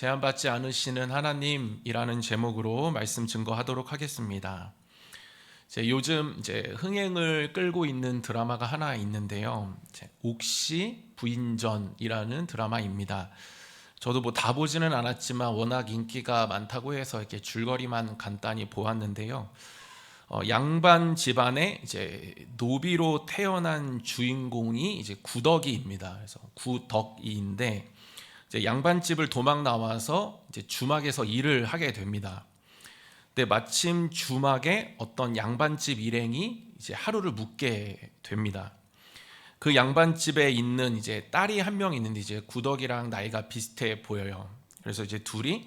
제한받지 않으시는 하나님이라는 제목으로 말씀 증거하도록 하겠습니다. 요즘 흥행을 끌고 있는 드라마가 하나 있는데요. 옥시 부인전이라는 드라마입니다. 저도 다 보지는 않았지만 워낙 인기가 많다고 해서 이렇게 줄거리만 간단히 보았는데요. 양반 집안의 노비로 태어난 주인공이 구덕이입니다. 그래서 구덕이인데 양반집을 도망 나와서 주막에서 일을 하게 됩니다. 근데 마침 주막에 어떤 양반집 일행이 하루를 묵게 됩니다. 그 양반집에 있는 딸이 한 명 있는데 구덕이랑 나이가 비슷해 보여요. 그래서 둘이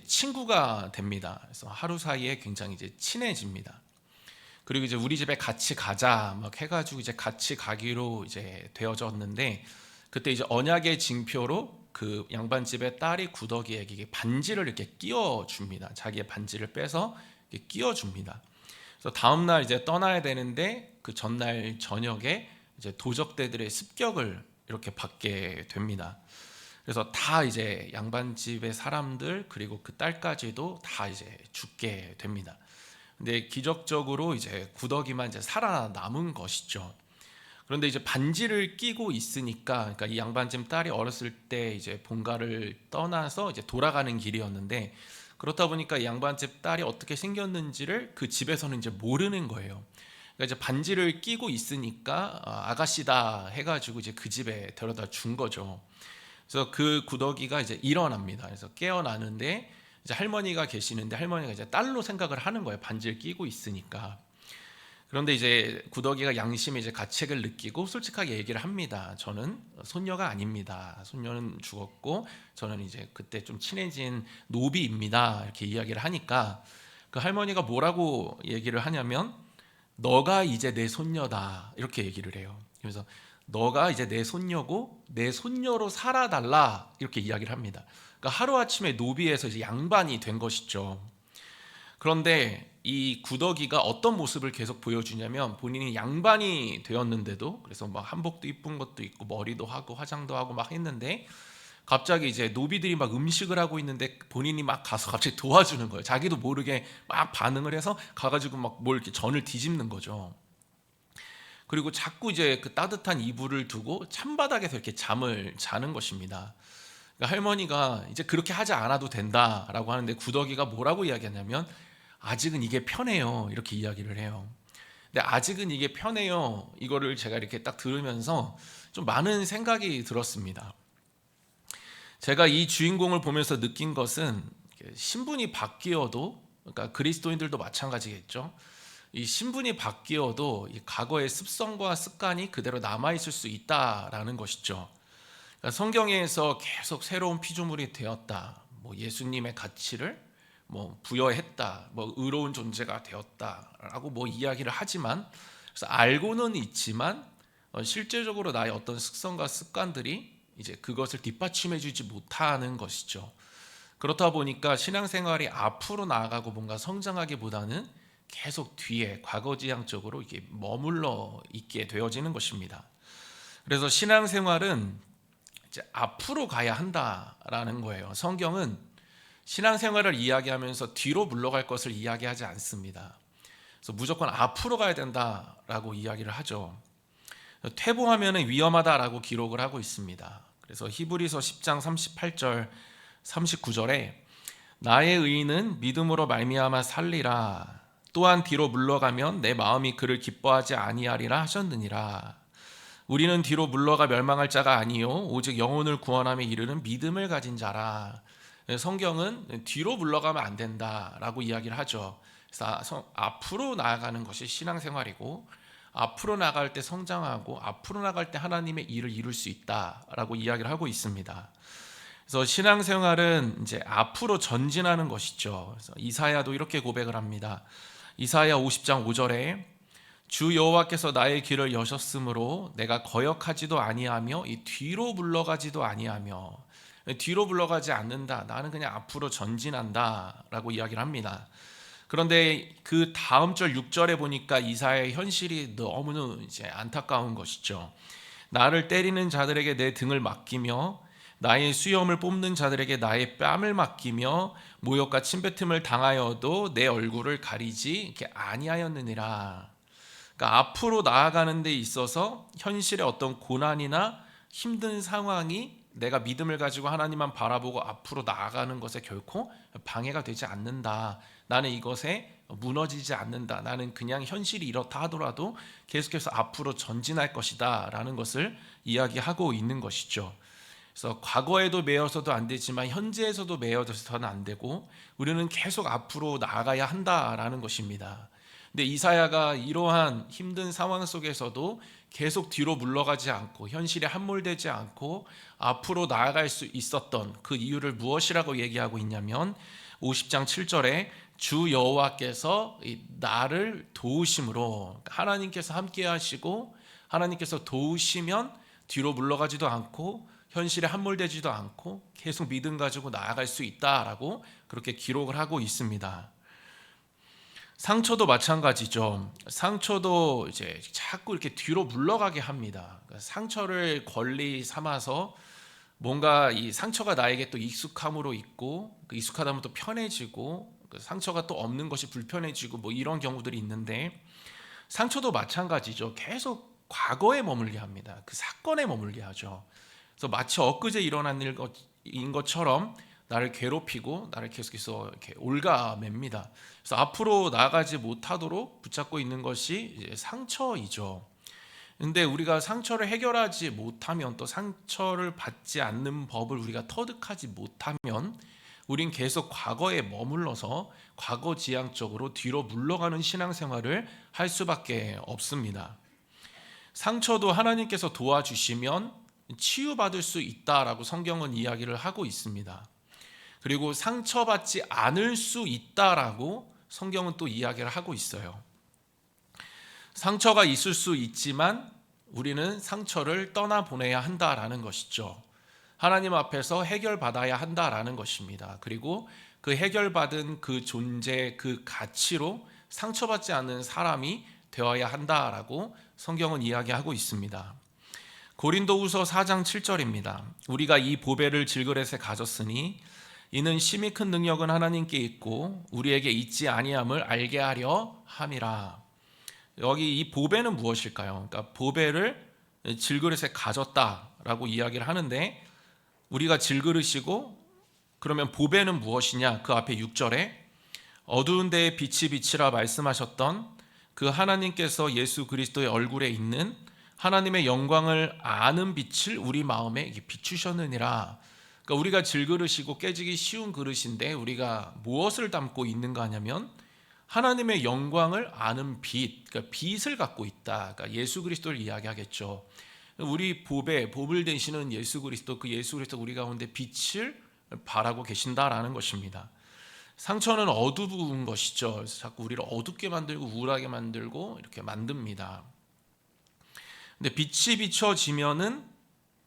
친구가 됩니다. 그래서 하루 사이에 굉장히 친해집니다. 그리고 우리 집에 같이 가자 막 해가지고 같이 가기로 되어졌는데, 그때 언약의 징표로 그 양반집의 딸이 구덕이에게 반지를 이렇게 끼워줍니다. 자기의 반지를 빼서 이렇게 끼워줍니다. 그래서 다음날 떠나야 되는데 그 전날 저녁에 도적대들의 습격을 이렇게 받게 됩니다. 그래서 다 양반집의 사람들 그리고 그 딸까지도 다 죽게 됩니다. 근데 기적적으로 구덕이만 살아남은 것이죠. 그런데 반지를 끼고 있으니까, 그러니까 이 양반집 딸이 어렸을 때 본가를 떠나서 돌아가는 길이었는데, 그렇다 보니까 이 양반집 딸이 어떻게 생겼는지를 그 집에서는 모르는 거예요. 그러니까 반지를 끼고 있으니까 아가씨다 해가지고 그 집에 데려다 준 거죠. 그래서 그 구덕이가 일어납니다. 그래서 깨어나는데 할머니가 계시는데, 할머니가 딸로 생각을 하는 거예요. 반지를 끼고 있으니까. 그런데 구덕이가 양심의 가책을 느끼고 솔직하게 얘기를 합니다. 저는 손녀가 아닙니다. 손녀는 죽었고 저는 그때 좀 친해진 노비입니다. 이렇게 이야기를 하니까 그 할머니가 뭐라고 얘기를 하냐면, 너가 이제 내 손녀다 이렇게 얘기를 해요. 그래서 너가 이제 내 손녀고 내 손녀로 살아달라 이렇게 이야기를 합니다. 그러니까 하루아침에 노비에서 양반이 된 것이죠. 그런데 이 구덕이가 어떤 모습을 계속 보여주냐면, 본인이 양반이 되었는데도, 그래서 막 한복도 이쁜 것도 있고 머리도 하고 화장도 하고 막 했는데, 갑자기 노비들이 막 음식을 하고 있는데 본인이 막 가서 갑자기 도와주는 거예요. 자기도 모르게 막 반응을 해서 가가지고 막 뭘 이렇게 전을 뒤집는 거죠. 그리고 자꾸 그 따뜻한 이불을 두고 찬바닥에서 이렇게 잠을 자는 것입니다. 그러니까 할머니가 그렇게 하지 않아도 된다라고 하는데, 구덕이가 뭐라고 이야기하냐면, 아직은 이게 편해요 이렇게 이야기를 해요. 근데 아직은 이게 편해요, 이거를 제가 이렇게 딱 들으면서 좀 많은 생각이 들었습니다. 제가 이 주인공을 보면서 느낀 것은, 신분이 바뀌어도, 그러니까 그리스도인들도 마찬가지겠죠. 이 신분이 바뀌어도 이 과거의 습성과 습관이 그대로 남아있을 수 있다라는 것이죠. 그러니까 성경에서 계속 새로운 피조물이 되었다, 예수님의 가치를 부여했다, 의로운 존재가 되었다라고 이야기를 하지만, 그래서 알고는 있지만 실제적으로 나의 어떤 습성과 습관들이 그것을 뒷받침해주지 못하는 것이죠. 그렇다 보니까 신앙생활이 앞으로 나아가고 뭔가 성장하기보다는 계속 뒤에 과거지향적으로 이게 머물러 있게 되어지는 것입니다. 그래서 신앙생활은 앞으로 가야 한다라는 거예요. 성경은 신앙생활을 이야기하면서 뒤로 물러갈 것을 이야기하지 않습니다. 그래서 무조건 앞으로 가야 된다라고 이야기를 하죠. 퇴보하면 위험하다라고 기록을 하고 있습니다. 그래서 히브리서 10장 38절 39절에 나의 의인은 믿음으로 말미암아 살리라, 또한 뒤로 물러가면 내 마음이 그를 기뻐하지 아니하리라 하셨느니라. 우리는 뒤로 물러가 멸망할 자가 아니요 오직 영혼을 구원함에 이르는 믿음을 가진 자라. 성경은 뒤로 물러가면 안 된다라고 이야기를 하죠. 그래서 앞으로 나아가는 것이 신앙생활이고, 앞으로 나갈 때 성장하고 앞으로 나갈 때 하나님의 일을 이룰 수 있다라고 이야기를 하고 있습니다. 그래서 신앙생활은 앞으로 전진하는 것이죠. 그래서 이사야도 이렇게 고백을 합니다. 이사야 50장 5절에 주 여호와께서 나의 길을 여셨으므로 내가 거역하지도 아니하며 이 뒤로 물러가지도 아니하며, 뒤로 물러가지 않는다, 나는 그냥 앞으로 전진한다 라고 이야기를 합니다. 그런데 그 다음 절 6절에 보니까 이사야의 현실이 너무나 안타까운 것이죠. 나를 때리는 자들에게 내 등을 맡기며 나의 수염을 뽑는 자들에게 나의 뺨을 맡기며 모욕과 침뱉음을 당하여도 내 얼굴을 가리지 아니하였느니라. 그러니까 앞으로 나아가는 데 있어서 현실의 어떤 고난이나 힘든 상황이 내가 믿음을 가지고 하나님만 바라보고 앞으로 나아가는 것에 결코 방해가 되지 않는다. 나는 이것에 무너지지 않는다. 나는 그냥 현실이 이렇다 하더라도 계속해서 앞으로 전진할 것이다 라는 것을 이야기하고 있는 것이죠. 그래서 과거에도 매여서도 안 되지만 현재에서도 매여져서는 안 되고 우리는 계속 앞으로 나아가야 한다라는 것입니다. 근데 이사야가 이러한 힘든 상황 속에서도 계속 뒤로 물러가지 않고 현실에 함몰되지 않고 앞으로 나아갈 수 있었던 그 이유를 무엇이라고 얘기하고 있냐면 50장 7절에 주 여호와께서 나를 도우심으로, 하나님께서 함께 하시고 하나님께서 도우시면 뒤로 물러가지도 않고 현실에 함몰되지도 않고 계속 믿음 가지고 나아갈 수 있다라고 그렇게 기록을 하고 있습니다. 상처도 마찬가지죠. 상처도 이제 자꾸 이렇게 뒤로 물러가게 합니다. 상처를 권리 삼아서 뭔가 이 상처가 나에게 또 익숙함으로 있고 그 익숙하다 보면 또 편해지고 그 상처가 또 없는 것이 불편해지고 뭐 이런 경우들이 있는데, 상처도 마찬가지죠. 계속 과거에 머물게 합니다. 그 사건에 머물게 하죠. 그래서 마치 엊그제 일어난 일인 것처럼 나를 괴롭히고 나를 계속해서 이렇게 옭아맵니다. 그래서 앞으로 나아가지 못하도록 붙잡고 있는 것이 이제 상처이죠. 근데 우리가 상처를 해결하지 못하면, 또 상처를 받지 않는 법을 우리가 터득하지 못하면 우린 계속 과거에 머물러서 과거지향적으로 뒤로 물러가는 신앙생활을 할 수밖에 없습니다. 상처도 하나님께서 도와주시면 치유받을 수 있다라고 성경은 이야기를 하고 있습니다. 그리고 상처받지 않을 수 있다라고 성경은 또 이야기를 하고 있어요. 상처가 있을 수 있지만 우리는 상처를 떠나보내야 한다라는 것이죠. 하나님 앞에서 해결받아야 한다라는 것입니다. 그리고 그 해결받은 그 존재, 그 가치로 상처받지 않는 사람이 되어야 한다라고 성경은 이야기하고 있습니다. 고린도후서 4장 7절입니다. 우리가 이 보배를 질그릇에 가졌으니 이는 심히 큰 능력은 하나님께 있고 우리에게 있지 아니함을 알게 하려 함이라. 여기 이 보배는 무엇일까요? 그러니까 보배를 질그릇에 가졌다라고 이야기를 하는데, 우리가 질그릇이고 그러면 보배는 무엇이냐? 그 앞에 6절에 어두운 데에 빛이 비치라 말씀하셨던 그 하나님께서 예수 그리스도의 얼굴에 있는 하나님의 영광을 아는 빛을 우리 마음에 비추셨느니라. 그러니까 우리가 질그릇이고 깨지기 쉬운 그릇인데 우리가 무엇을 담고 있는가 하냐면 하나님의 영광을 아는 빛, 그러니까 빛을 갖고 있다. 그러니까 예수 그리스도를 이야기하겠죠. 우리 보물 되시는 예수 그리스도, 그 예수 그리스도 우리 가운데 빛을 발하고 계신다라는 것입니다. 상처는 어두운 것이죠. 그래서 자꾸 우리를 어둡게 만들고 우울하게 만들고 이렇게 만듭니다. 근데 빛이 비춰지면은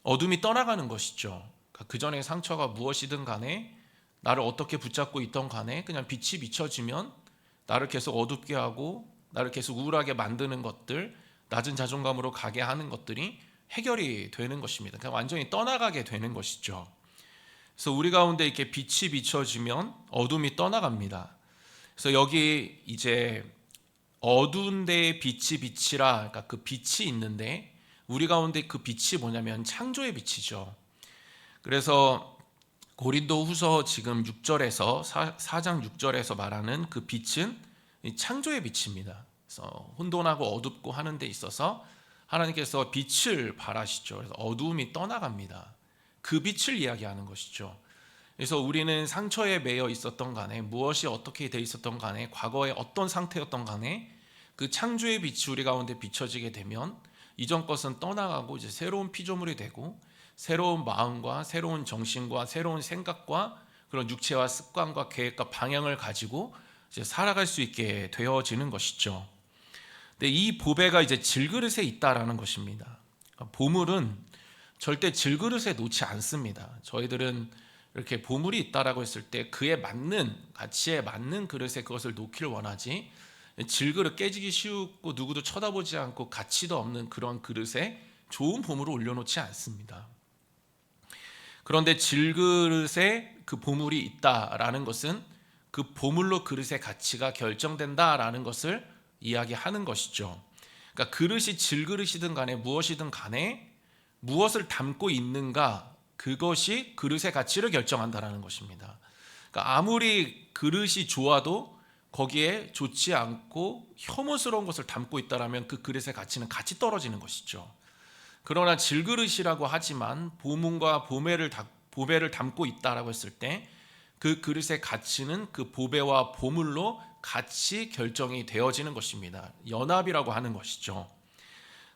어둠이 떠나가는 것이죠. 그 전에 상처가 무엇이든 간에, 나를 어떻게 붙잡고 있던 간에 그냥 빛이 비춰지면 나를 계속 어둡게 하고 나를 계속 우울하게 만드는 것들, 낮은 자존감으로 가게 하는 것들이 해결이 되는 것입니다. 그냥 완전히 떠나가게 되는 것이죠. 그래서 우리 가운데 이렇게 빛이 비춰지면 어둠이 떠나갑니다. 그래서 여기 이제 어두운 데에 빛이 비치라, 그러니까 그 빛이 있는데 우리 가운데 그 빛이 뭐냐면 창조의 빛이죠. 그래서 고린도후서 지금 6절에서 4장 6절에서 말하는 그 빛은 창조의 빛입니다. 그래서 혼돈하고 어둡고 하는 데 있어서 하나님께서 빛을 발하시죠. 그래서 어두움이 떠나갑니다. 그 빛을 이야기하는 것이죠. 그래서 우리는 상처에 매여 있었던 간에, 무엇이 어떻게 돼 있었던 간에, 과거에 어떤 상태였던 간에 그 창조의 빛이 우리 가운데 비춰지게 되면 이전 것은 떠나가고 이제 새로운 피조물이 되고 새로운 마음과 새로운 정신과 새로운 생각과 그런 육체와 습관과 계획과 방향을 가지고 이제 살아갈 수 있게 되어지는 것이죠. 근데 이 보배가 이제 질그릇에 있다라는 것입니다. 보물은 절대 질그릇에 놓지 않습니다. 저희들은 이렇게 보물이 있다라고 했을 때 그에 맞는, 가치에 맞는 그릇에 그것을 놓기를 원하지, 질그릇 깨지기 쉽고 누구도 쳐다보지 않고 가치도 없는 그런 그릇에 좋은 보물을 올려놓지 않습니다. 그런데 질그릇에 그 보물이 있다라는 것은 그 보물로 그릇의 가치가 결정된다라는 것을 이야기하는 것이죠. 그러니까 그릇이 질그릇이든 간에 무엇이든 간에 무엇을 담고 있는가, 그것이 그릇의 가치를 결정한다라는 것입니다. 그러니까 아무리 그릇이 좋아도 거기에 좋지 않고 혐오스러운 것을 담고 있다라면 그 그릇의 가치는 같이 떨어지는 것이죠. 그러나 질그릇이라고 하지만 보문과 보배를 담고 있다라고 했을 때 그 그릇의 가치는 그 보배와 보물로 같이 결정이 되어지는 것입니다. 연합이라고 하는 것이죠.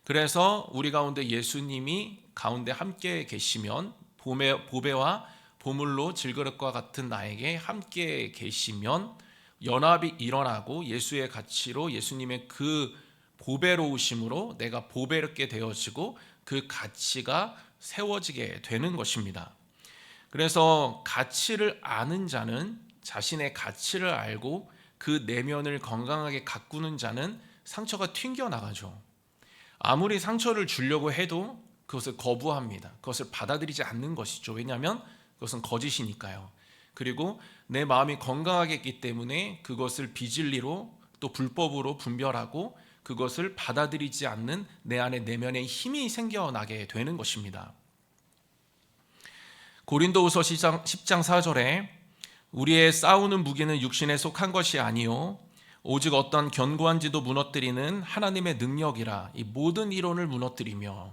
그래서 우리 가운데 예수님이 가운데 함께 계시면 보배와 보물로 질그릇과 같은 나에게 함께 계시면 연합이 일어나고 예수의 가치로 예수님의 그 보배로우심으로 내가 보배롭게 되어지고 그 가치가 세워지게 되는 것입니다. 그래서 가치를 아는 자는 자신의 가치를 알고 그 내면을 건강하게 가꾸는 자는 상처가 튕겨나가죠. 아무리 상처를 주려고 해도 그것을 거부합니다. 그것을 받아들이지 않는 것이죠. 왜냐하면 그것은 거짓이니까요. 그리고 내 마음이 건강하게 있기 때문에 그것을 비진리로 또 불법으로 분별하고 그것을 받아들이지 않는 내 안에 내면의 힘이 생겨나게 되는 것입니다. 고린도후서 10장 4절에 우리의 싸우는 무기는 육신에 속한 것이 아니요 오직 어떤 견고한 지도 무너뜨리는 하나님의 능력이라. 이 모든 이론을 무너뜨리며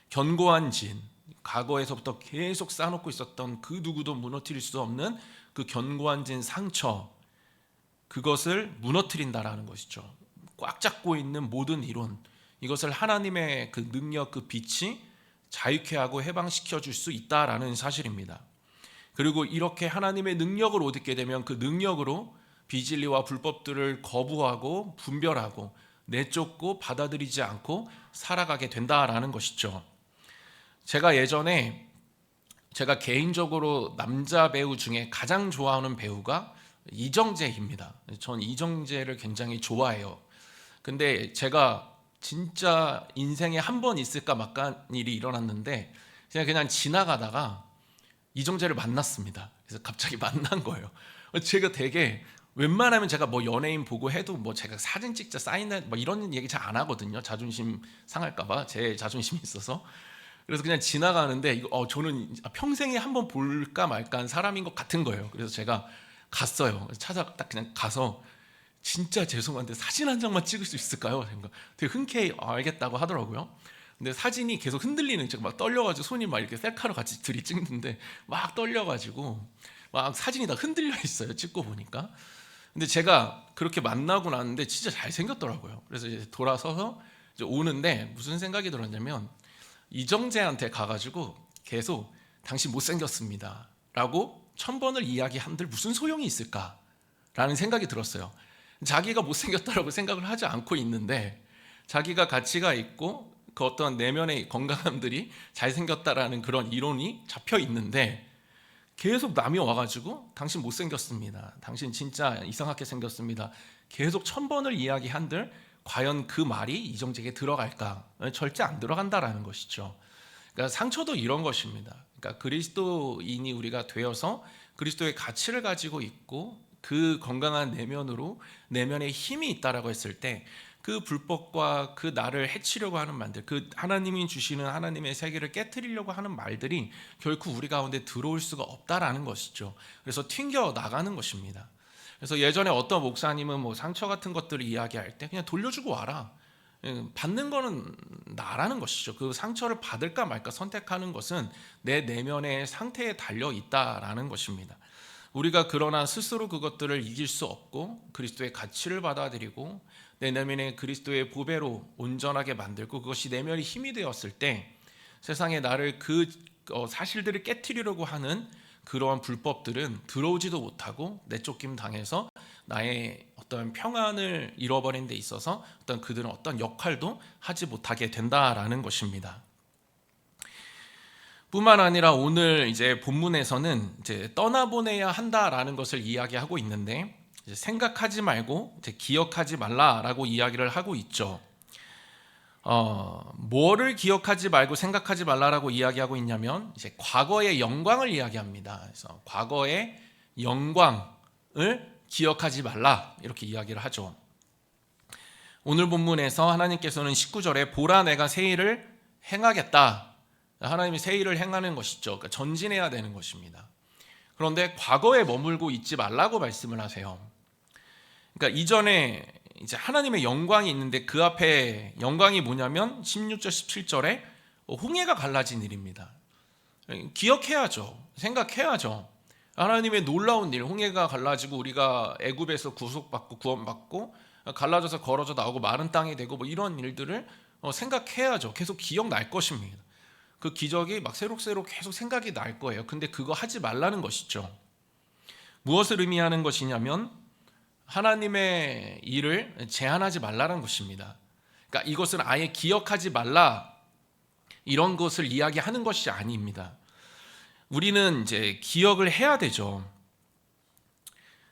견고한 진, 과거에서부터 계속 쌓아놓고 있었던 그 누구도 무너뜨릴 수 없는 그 견고한 진 상처, 그것을 무너뜨린다라는 것이죠. 꽉 잡고 있는 모든 이론, 이것을 하나님의 그 능력, 그 빛이 자유케 하고 해방시켜 줄 수 있다라는 사실입니다. 그리고 이렇게 하나님의 능력을 얻게 되면 그 능력으로 비진리와 불법들을 거부하고 분별하고 내쫓고 받아들이지 않고 살아가게 된다라는 것이죠. 제가 예전에 제가 개인적으로 남자 배우 중에 가장 좋아하는 배우가 이정재입니다. 전 이정재를 굉장히 좋아해요. 근데 제가 진짜 인생에 한 번 있을까 말까 일이 일어났는데 그냥 지나가다가 이정재를 만났습니다. 그래서 갑자기 만난 거예요. 제가 되게 웬만하면 제가 뭐 연예인 보고 해도 뭐 제가 사진 찍자 사인해 뭐 이런 얘기 잘 안 하거든요. 자존심 상할까봐 제 자존심이 있어서. 그래서 그냥 지나가는데 저는 평생에 한 번 볼까 말까한 사람인 것 같은 거예요. 그래서 제가 갔어요. 딱 그냥 가서 진짜 죄송한데 사진 한 장만 찍을 수 있을까요? 되게 흔쾌히 알겠다고 하더라고요. 근데 사진이 계속 흔들리는, 제가 막 떨려가지고 손이 막 이렇게 셀카로 같이 둘이 찍는데 막 떨려가지고 막 사진이 다 흔들려 있어요. 찍고 보니까. 근데 제가 그렇게 만나고 나는데 진짜 잘생겼더라고요. 그래서 이제 돌아서서 이제 오는데 무슨 생각이 들었냐면 이정재한테 가가지고 계속 당신 못생겼습니다 라고 1000번을 이야기한들 무슨 소용이 있을까라는 생각이 들었어요. 자기가 못생겼다라고 생각을 하지 않고 있는데 자기가 가치가 있고 그 어떤 내면의 건강함들이 잘생겼다라는 그런 이론이 잡혀 있는데 계속 남이 와가지고 당신 못생겼습니다, 당신 진짜 이상하게 생겼습니다, 계속 1000번을 이야기한들 과연 그 말이 이정재에게 들어갈까? 절대 안 들어간다라는 것이죠. 그러니까 상처도 이런 것입니다. 그러니까 그리스도인이 우리가 되어서 그리스도의 가치를 가지고 있고 그 건강한 내면으로 내면에 힘이 있다라고 했을 때 그 불법과 그 나를 해치려고 하는 말들, 그 하나님이 주시는 하나님의 세계를 깨트리려고 하는 말들이 결코 우리 가운데 들어올 수가 없다라는 것이죠. 그래서 튕겨 나가는 것입니다. 그래서 예전에 어떤 목사님은 뭐 상처 같은 것들을 이야기할 때 그냥 돌려주고 와라, 받는 거는 나라는 것이죠. 그 상처를 받을까 말까 선택하는 것은 내 내면의 상태에 달려 있다라는 것입니다. 우리가 그러나 스스로 그것들을 이길 수 없고 그리스도의 가치를 받아들이고 내 내면에 그리스도의 보배로 온전하게 만들고 그것이 내면의 힘이 되었을 때 세상에 나를 그 사실들을 깨트리려고 하는 그러한 불법들은 들어오지도 못하고 내쫓김 당해서 나의 어떤 평안을 잃어버린 데 있어서 그들은 어떤 역할도 하지 못하게 된다라는 것입니다. 뿐만 아니라 오늘 이제 본문에서는 이제 떠나보내야 한다라는 것을 이야기하고 있는데 이제 생각하지 말고 이제 기억하지 말라라고 이야기를 하고 있죠. 뭐를 기억하지 말고 생각하지 말라라고 이야기하고 있냐면 이제 과거의 영광을 이야기합니다. 그래서 과거의 영광을 기억하지 말라 이렇게 이야기를 하죠. 오늘 본문에서 하나님께서는 19절에 보라 내가 새 일을 행하겠다. 하나님이 새 일을 행하는 것이죠. 그러니까 전진해야 되는 것입니다. 그런데 과거에 머물고 있지 말라고 말씀을 하세요. 그러니까 이전에 이제 하나님의 영광이 있는데 그 앞에 영광이 뭐냐면 16절 17절에 홍해가 갈라진 일입니다. 기억해야죠. 생각해야죠. 하나님의 놀라운 일, 홍해가 갈라지고 우리가 애굽에서 구속받고 구원받고 갈라져서 걸어져 나오고 마른 땅이 되고 뭐 이런 일들을 생각해야죠. 계속 기억날 것입니다. 그 기적이 막 새록새록 계속 생각이 날 거예요. 근데 그거 하지 말라는 것이죠. 무엇을 의미하는 것이냐면 하나님의 일을 제한하지 말라는 것입니다. 그러니까 이것은 아예 기억하지 말라 이런 것을 이야기하는 것이 아닙니다. 우리는 이제 기억을 해야 되죠.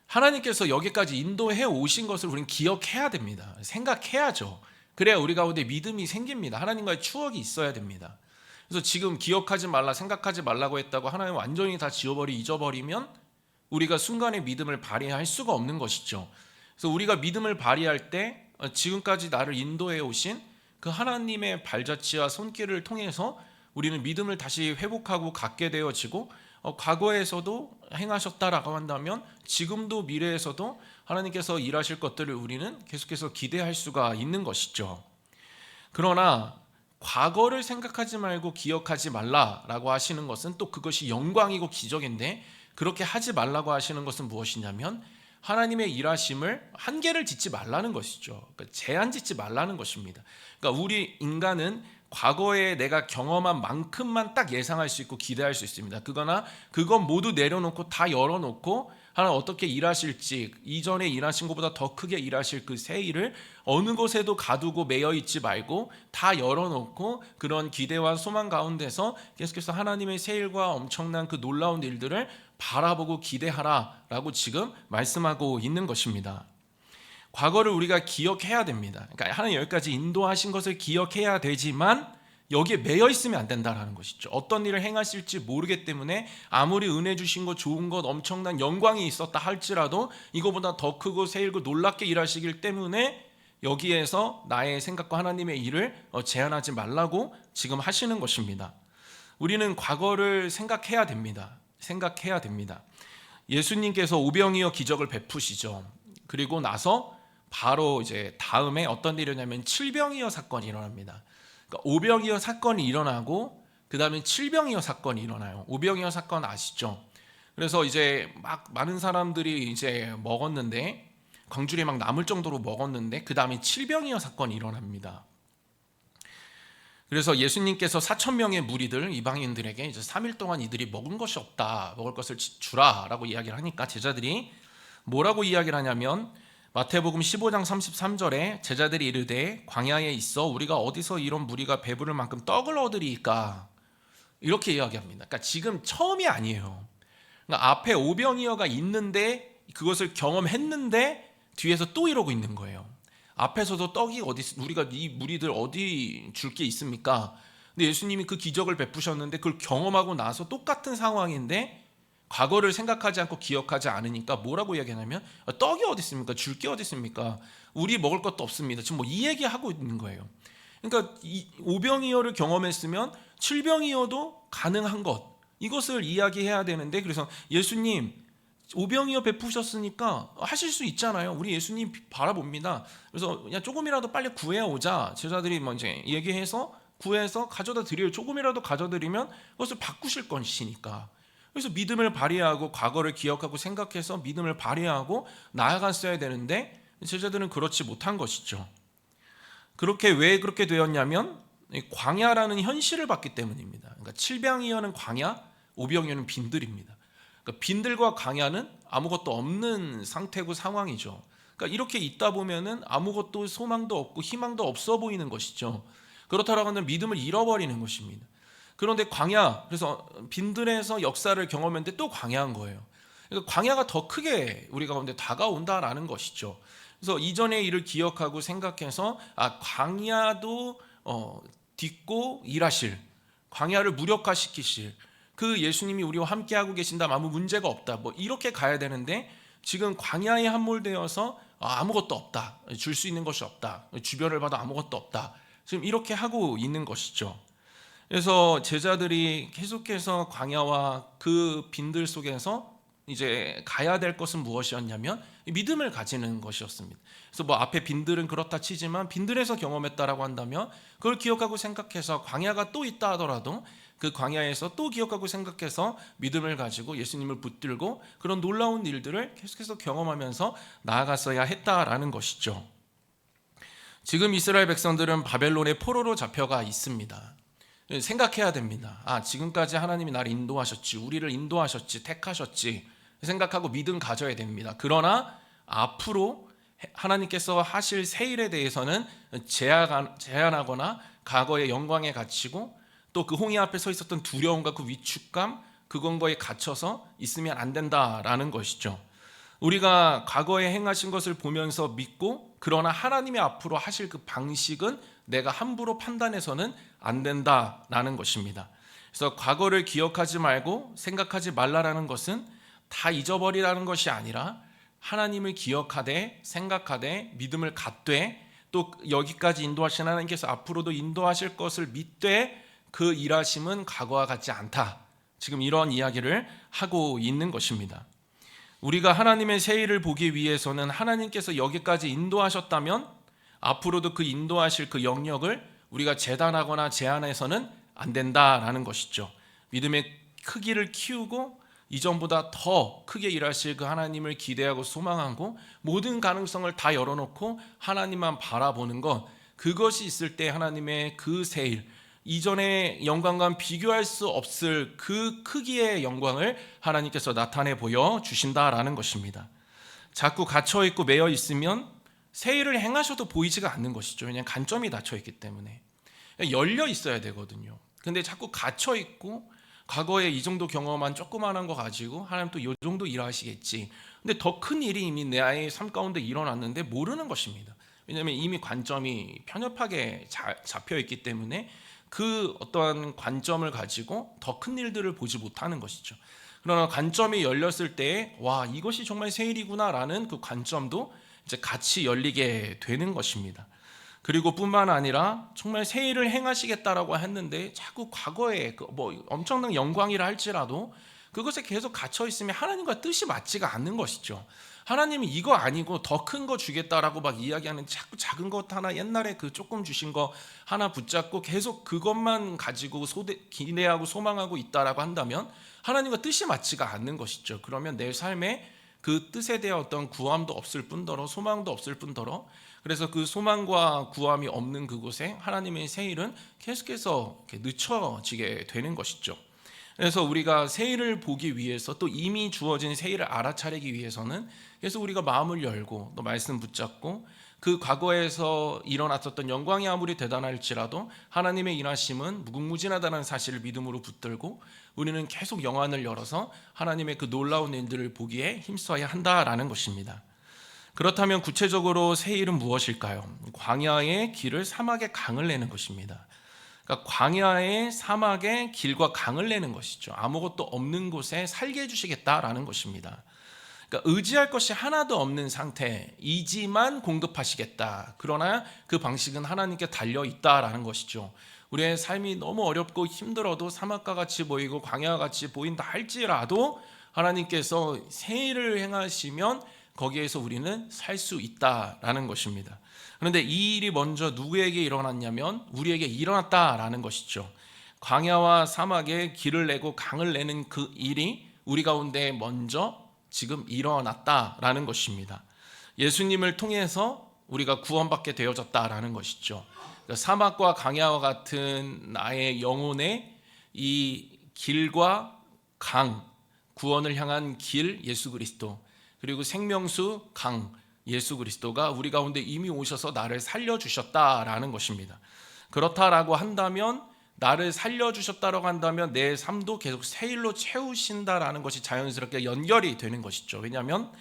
하나님께서 여기까지 인도해 오신 것을 우리는 기억해야 됩니다. 생각해야죠. 그래야 우리 가운데 믿음이 생깁니다. 하나님과의 추억이 있어야 됩니다. 그래서 지금 기억하지 말라, 생각하지 말라고 했다고 하나님 완전히 다 잊어버리면 우리가 순간의 믿음을 발휘할 수가 없는 것이죠. 그래서 우리가 믿음을 발휘할 때 지금까지 나를 인도해 오신 그 하나님의 발자취와 손길을 통해서 우리는 믿음을 다시 회복하고 갖게 되어지고 과거에서도 행하셨다라고 한다면 지금도 미래에서도 하나님께서 일하실 것들을 우리는 계속해서 기대할 수가 있는 것이죠. 그러나 과거를 생각하지 말고 기억하지 말라라고 하시는 것은 또 그것이 영광이고 기적인데 그렇게 하지 말라고 하시는 것은 무엇이냐면 하나님의 일하심을 한계를 짓지 말라는 것이죠. 그러니까 제한 짓지 말라는 것입니다. 그러니까 우리 인간은 과거에 내가 경험한 만큼만 딱 예상할 수 있고 기대할 수 있습니다. 그건 모두 내려놓고 다 열어놓고 하나님 어떻게 일하실지 이전에 일하신 것보다 더 크게 일하실 그 새 일을 어느 곳에도 가두고 매여 있지 말고 다 열어놓고 그런 기대와 소망 가운데서 계속해서 하나님의 새 일과 엄청난 그 놀라운 일들을 바라보고 기대하라라고 지금 말씀하고 있는 것입니다. 과거를 우리가 기억해야 됩니다. 그러니까 하나님 여기까지 인도하신 것을 기억해야 되지만 여기에 매여 있으면 안 된다는 것이죠. 어떤 일을 행하실지 모르기 때문에 아무리 은혜 주신 것 좋은 것 엄청난 영광이 있었다 할지라도 이거보다 더 크고 세일고 놀랍게 일하시길 때문에 여기에서 나의 생각과 하나님의 일을 제한하지 말라고 지금 하시는 것입니다. 우리는 과거를 생각해야 됩니다. 생각해야 됩니다. 예수님께서 오병이어 기적을 베푸시죠. 그리고 나서 바로 이제 다음에 어떤 일이 일어나면 칠병이어 사건이 일어납니다. 그러니까 오병이어 사건이 일어나고 그 다음에 칠병이어 사건이 일어나요. 오병이어 사건 아시죠? 그래서 이제 막 많은 사람들이 이제 먹었는데 광줄이 막 남을 정도로 먹었는데 그 다음에 칠병이어 사건이 일어납니다. 그래서 예수님께서 4,000명의 무리들 이방인들에게 이제 3일 동안 이들이 먹은 것이 없다, 먹을 것을 주라라고 이야기를 하니까 제자들이 뭐라고 이야기를 하냐면 마태복음 15장 33절에 제자들이 이르되 광야에 있어 우리가 어디서 이런 무리가 배부를 만큼 떡을 얻으리이까 이렇게 이야기합니다. 그러니까 지금 처음이 아니에요. 그러니까 앞에 오병이어가 있는데 그것을 경험했는데 뒤에서 또 이러고 있는 거예요. 앞에서도 떡이 어디 우리가 이 무리들 어디 줄 게 있습니까? 근데 예수님이 그 기적을 베푸셨는데 그걸 경험하고 나서 똑같은 상황인데 과거를 생각하지 않고 기억하지 않으니까 뭐라고 이야기하냐면 떡이 어디 있습니까? 줄 게 어디 있습니까? 우리 먹을 것도 없습니다. 지금 뭐 이 얘기하고 있는 거예요. 그러니까 이 오병이어를 경험했으면 칠병이어도 가능한 것 이것을 이야기해야 되는데 그래서 예수님 오병이어 베푸셨으니까 하실 수 있잖아요. 우리 예수님 바라봅니다. 그래서 그냥 조금이라도 빨리 구해 오자. 제자들이 뭐 이제 얘기해서 구해서 가져다 드려요. 조금이라도 가져드리면 그것을 바꾸실 것이니까. 그래서 믿음을 발휘하고 과거를 기억하고 생각해서 믿음을 발휘하고 나아갔어야 되는데 제자들은 그렇지 못한 것이죠. 왜 그렇게 되었냐면 광야라는 현실을 봤기 때문입니다. 그러니까 칠병이어는 광야, 오병이어는 빈들입니다. 그러니까 빈들과 광야는 아무것도 없는 상태고 상황이죠. 그러니까 이렇게 있다 보면은 아무것도 소망도 없고 희망도 없어 보이는 것이죠. 그렇다라고 하면 믿음을 잃어버리는 것입니다. 그런데 광야, 그래서 빈들에서 역사를 경험했는데 또 광야인 거예요. 그러니까 광야가 더 크게 우리 가운데 다가온다라는 것이죠. 그래서 이전의 일을 기억하고 생각해서 광야도 딛고 일하실, 광야를 무력화시키실 그 예수님이 우리와 함께하고 계신다면 아무 문제가 없다, 뭐 이렇게 가야 되는데 지금 광야에 함몰되어서 아무것도 없다, 줄 수 있는 것이 없다, 주변을 봐도 아무것도 없다, 지금 이렇게 하고 있는 것이죠. 그래서 제자들이 계속해서 광야와 그 빈들 속에서 이제 가야 될 것은 무엇이었냐면 믿음을 가지는 것이었습니다. 그래서 뭐 앞에 빈들은 그렇다 치지만 빈들에서 경험했다라고 한다면 그걸 기억하고 생각해서 광야가 또 있다 하더라도 그 광야에서 또 기억하고 생각해서 믿음을 가지고 예수님을 붙들고 그런 놀라운 일들을 계속해서 경험하면서 나아갔어야 했다라는 것이죠. 지금 이스라엘 백성들은 바벨론의 포로로 잡혀가 있습니다. 생각해야 됩니다. 지금까지 하나님이 나를 인도하셨지, 우리를 인도하셨지, 택하셨지 생각하고 믿음 가져야 됩니다. 그러나 앞으로 하나님께서 하실 새 일에 대해서는 제한하거나 과거의 영광에 갇히고 또 그 홍해 앞에 서 있었던 두려움과 그 위축감, 그건 거에 갇혀서 있으면 안 된다라는 것이죠. 우리가 과거에 행하신 것을 보면서 믿고, 그러나 하나님이 앞으로 하실 그 방식은 내가 함부로 판단해서는 안 된다라는 것입니다. 그래서 과거를 기억하지 말고 생각하지 말라라는 것은 다 잊어버리라는 것이 아니라 하나님을 기억하되 생각하되 믿음을 갖되 또 여기까지 인도하신 하나님께서 앞으로도 인도하실 것을 믿되 그 일하심은 과거와 같지 않다, 지금 이런 이야기를 하고 있는 것입니다. 우리가 하나님의 새 일을 보기 위해서는 하나님께서 여기까지 인도하셨다면 앞으로도 그 인도하실 그 영역을 우리가 재단하거나 제한해서는 안 된다라는 것이죠. 믿음의 크기를 키우고 이전보다 더 크게 일하실 그 하나님을 기대하고 소망하고 모든 가능성을 다 열어놓고 하나님만 바라보는 것, 그것이 있을 때 하나님의 그 새 일, 이전의 영광과 비교할 수 없을 그 크기의 영광을 하나님께서 나타내 보여주신다라는 것입니다. 자꾸 갇혀있고 매여 있으면 새 일을 행하셔도 보이지가 않는 것이죠. 왜냐하면 관점이 닫혀있기 때문에. 열려 있어야 되거든요. 근데 자꾸 갇혀있고 과거에 이 정도 경험한 조그만한 거 가지고 하나님 또 이 정도 일하시겠지, 근데 더 큰 일이 이미 내 삶 가운데 일어났는데 모르는 것입니다. 왜냐하면 이미 관점이 편협하게 잡혀있기 때문에 그 어떠한 관점을 가지고 더 큰 일들을 보지 못하는 것이죠. 그러나 관점이 열렸을 때 와, 이것이 정말 새 일이구나라는 그 관점도 이제 같이 열리게 되는 것입니다. 그리고 뿐만 아니라 정말 새 일을 행하시겠다라고 했는데 자꾸 과거에 뭐 엄청난 영광이라 할지라도 그것에 계속 갇혀 있으면 하나님과 뜻이 맞지가 않는 것이죠. 하나님이 이거 아니고 더 큰 거 주겠다라고 막 이야기하는 자꾸 작은 것 하나, 옛날에 그 조금 주신 거 하나 붙잡고 계속 그것만 가지고 기대하고 소망하고 있다라고 한다면 하나님과 뜻이 맞지가 않는 것이죠. 그러면 내 삶에 그 뜻에 대한 어떤 구함도 없을 뿐더러 소망도 없을 뿐더러, 그래서 그 소망과 구함이 없는 그곳에 하나님의 새 일은 계속해서 늦춰지게 되는 것이죠. 그래서 우리가 새 일을 보기 위해서 또 이미 주어진 새 일을 알아차리기 위해서는 그래서 우리가 마음을 열고 또 말씀 붙잡고 그 과거에서 일어났었던 영광이 아무리 대단할지라도 하나님의 일하심은 무궁무진하다는 사실을 믿음으로 붙들고 우리는 계속 영안을 열어서 하나님의 그 놀라운 일들을 보기에 힘써야 한다라는 것입니다. 그렇다면 구체적으로 새 일은 무엇일까요? 광야의 길을 사막의 강을 내는 것입니다. 그러니까 광야의 사막의 길과 강을 내는 것이죠. 아무것도 없는 곳에 살게 해주시겠다라는 것입니다. 그러니까 의지할 것이 하나도 없는 상태이지만 공급하시겠다. 그러나 그 방식은 하나님께 달려 있다라는 것이죠. 우리의 삶이 너무 어렵고 힘들어도 사막과 같이 보이고 광야와 같이 보인다 할지라도 하나님께서 새 일을 행하시면 거기에서 우리는 살 수 있다라는 것입니다. 그런데 이 일이 먼저 누구에게 일어났냐면 우리에게 일어났다라는 것이죠. 광야와 사막에 길을 내고 강을 내는 그 일이 우리 가운데 먼저 지금 일어났다라는 것입니다. 예수님을 통해서 우리가 구원받게 되어졌다라는 것이죠. 사막과 강야와 같은 나의 영혼의 이 길과 강, 구원을 향한 길 예수 그리스도, 그리고 생명수 강 예수 그리스도가 우리 가운데 이미 오셔서 나를 살려주셨다라는 것입니다. 그렇다라고 한다면, 나를 살려주셨다라고 한다면 내 삶도 계속 새 일로 채우신다라는 것이 자연스럽게 연결이 되는 것이죠. 왜냐하면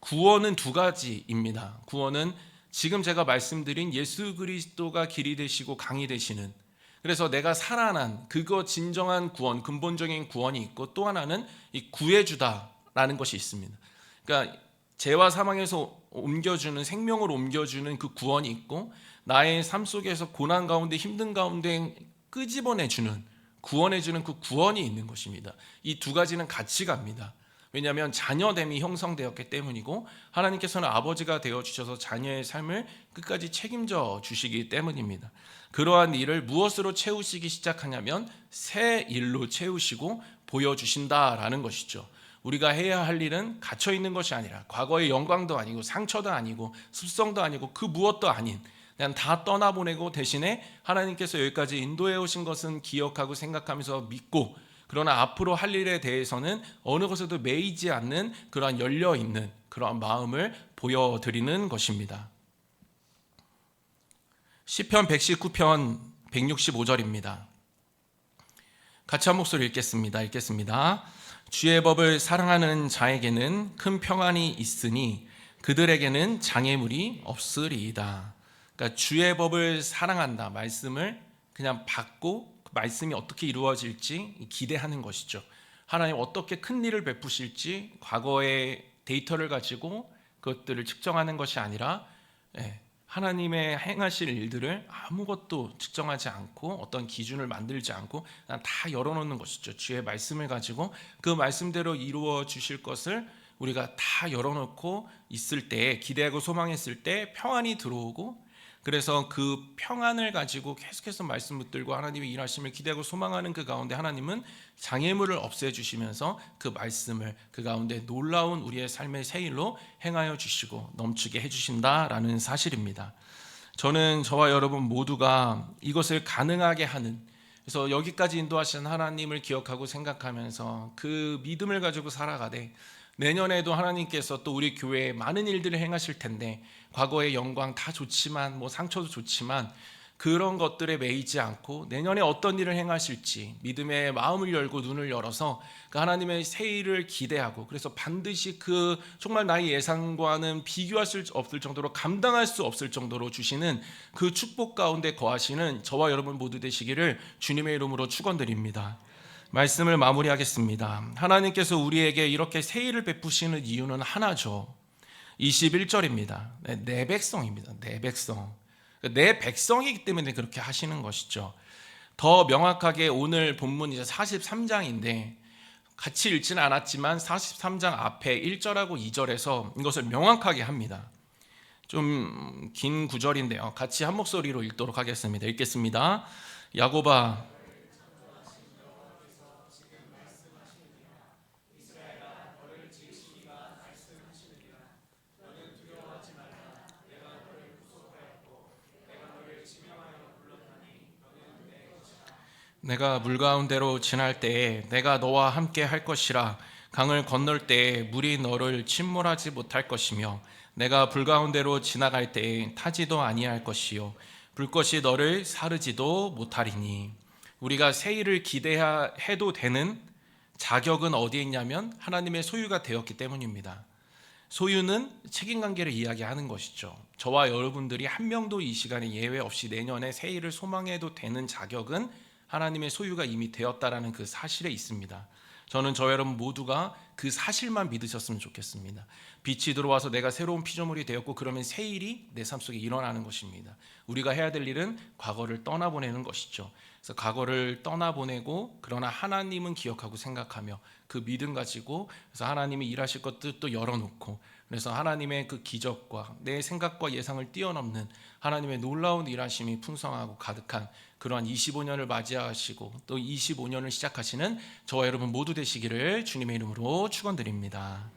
구원은 두 가지입니다. 구원은 지금 제가 말씀드린 예수 그리스도가 길이 되시고 강이 되시는, 그래서 내가 살아난 그거 진정한 구원, 근본적인 구원이 있고, 또 하나는 이 구해주다라는 것이 있습니다. 그러니까 죄와 사망에서 옮겨주는, 생명을 옮겨주는 그 구원이 있고, 나의 삶 속에서 고난 가운데, 힘든 가운데 끄집어내주는, 구원해주는 그 구원이 있는 것입니다. 이 두 가지는 같이 갑니다. 왜냐하면 자녀됨이 형성되었기 때문이고, 하나님께서는 아버지가 되어주셔서 자녀의 삶을 끝까지 책임져 주시기 때문입니다. 그러한 일을 무엇으로 채우시기 시작하냐면 새 일로 채우시고 보여주신다라는 것이죠. 우리가 해야 할 일은 갇혀있는 것이 아니라, 과거의 영광도 아니고 상처도 아니고 습성도 아니고 그 무엇도 아닌, 그냥 다 떠나보내고 대신에 하나님께서 여기까지 인도해 오신 것은 기억하고 생각하면서 믿고, 그러나 앞으로 할 일에 대해서는 어느 것에도 매이지 않는 그러한 열려있는 그러한 마음을 보여드리는 것입니다. 시편 119편 165절입니다. 같이 한 목소리 읽겠습니다. 주의 법을 사랑하는 자에게는 큰 평안이 있으니 그들에게는 장애물이 없으리이다. 그러니까 주의 법을 사랑한다, 말씀을 그냥 받고 그 말씀이 어떻게 이루어질지 기대하는 것이죠. 하나님 어떻게 큰 일을 베푸실지 과거의 데이터를 가지고 그것들을 측정하는 것이 아니라, 하나님의 행하실 일들을 아무것도 측정하지 않고 어떤 기준을 만들지 않고 그냥 다 열어놓는 것이죠. 주의 말씀을 가지고 그 말씀대로 이루어 주실 것을 우리가 다 열어놓고 있을 때, 기대하고 소망했을 때 평안이 들어오고, 그래서 그 평안을 가지고 계속해서 말씀 붙들고 하나님의 일하심을 기대하고 소망하는 그 가운데 하나님은 장애물을 없애주시면서 그 말씀을 그 가운데 놀라운 우리의 삶의 새 일로 행하여 주시고 넘치게 해주신다라는 사실입니다. 저는 저와 여러분 모두가 이것을 가능하게 하는, 그래서 여기까지 인도하신 하나님을 기억하고 생각하면서 그 믿음을 가지고 살아가되, 내년에도 하나님께서 또 우리 교회에 많은 일들을 행하실 텐데, 과거의 영광 다 좋지만 상처도 좋지만 그런 것들에 매이지 않고 내년에 어떤 일을 행하실지 믿음의 마음을 열고 눈을 열어서 그 하나님의 새 일을 기대하고, 그래서 반드시 그 정말 나의 예상과는 비교할 수 없을 정도로, 감당할 수 없을 정도로 주시는 그 축복 가운데 거하시는 저와 여러분 모두 되시기를 주님의 이름으로 축원드립니다. 말씀을 마무리하겠습니다. 하나님께서 우리에게 이렇게 새 일을 베푸시는 이유는 하나죠. 21절입니다. 내 백성입니다. 내 백성. 내 백성이기 때문에 그렇게 하시는 것이죠. 더 명확하게 오늘 본문 이제 43장인데 같이 읽지는 않았지만 43장 앞에 1절하고 2절에서 이것을 명확하게 합니다. 좀 긴 구절인데요. 같이 한 목소리로 읽도록 하겠습니다. 읽겠습니다. 야곱아, 내가 물 가운데로 지날 때에 내가 너와 함께 할 것이라. 강을 건널 때에 물이 너를 침몰하지 못할 것이며, 내가 불 가운데로 지나갈 때에 타지도 아니할 것이요 불꽃이 너를 사르지도 못하리니. 우리가 새 일을 기대해도 되는 자격은 어디에 있냐면 하나님의 소유가 되었기 때문입니다. 소유는 책임관계를 이야기하는 것이죠. 저와 여러분들이 한 명도 이 시간에 예외 없이 내년에 새 일을 소망해도 되는 자격은 하나님의 소유가 이미 되었다라는 그 사실에 있습니다. 저는 저 여러분 모두가 그 사실만 믿으셨으면 좋겠습니다. 빛이 들어와서 내가 새로운 피조물이 되었고, 그러면 새 일이 내 삶 속에 일어나는 것입니다. 우리가 해야 될 일은 과거를 떠나보내는 것이죠. 그래서 과거를 떠나보내고, 그러나 하나님은 기억하고 생각하며 그 믿음 가지고, 그래서 하나님이 일하실 것도 열어놓고, 그래서 하나님의 그 기적과 내 생각과 예상을 뛰어넘는 하나님의 놀라운 일하심이 풍성하고 가득한 그러한 25년을 맞이하시고 또 25년을 시작하시는 저와 여러분 모두 되시기를 주님의 이름으로 축원드립니다.